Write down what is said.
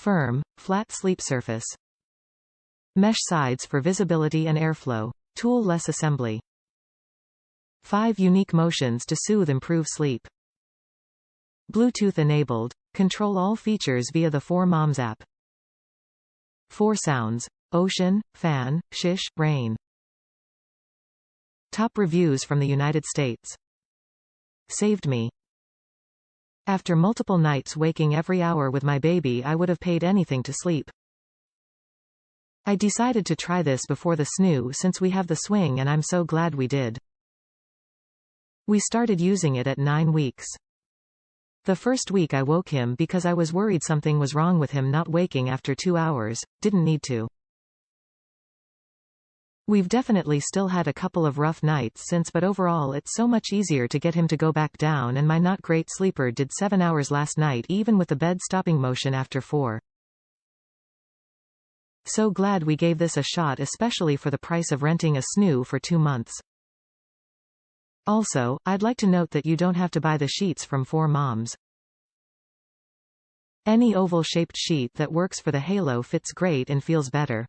Firm, flat sleep surface. Mesh sides for visibility and airflow. Tool-less assembly. 5 unique motions to soothe, improve sleep. Bluetooth enabled. Control all features via the 4moms app. 4 sounds: ocean, fan, shish, rain. Top reviews from the United States. Saved me. After multiple nights waking every hour with my baby, I would have paid anything to sleep. I decided to try this before the snoo since we have the swing, and I'm so glad we did. We started using it at 9 weeks. The first week I woke him because I was worried something was wrong with him not waking after 2 hours. Didn't need to. We've definitely still had a couple of rough nights since, but overall it's so much easier to get him to go back down, and my not great sleeper did 7 hours last night even with the bed stopping motion after 4. So glad we gave this a shot, especially for the price of renting a snoo for 2 months. Also, I'd like to note that you don't have to buy the sheets from 4moms. Any oval-shaped sheet that works for the halo fits great and feels better.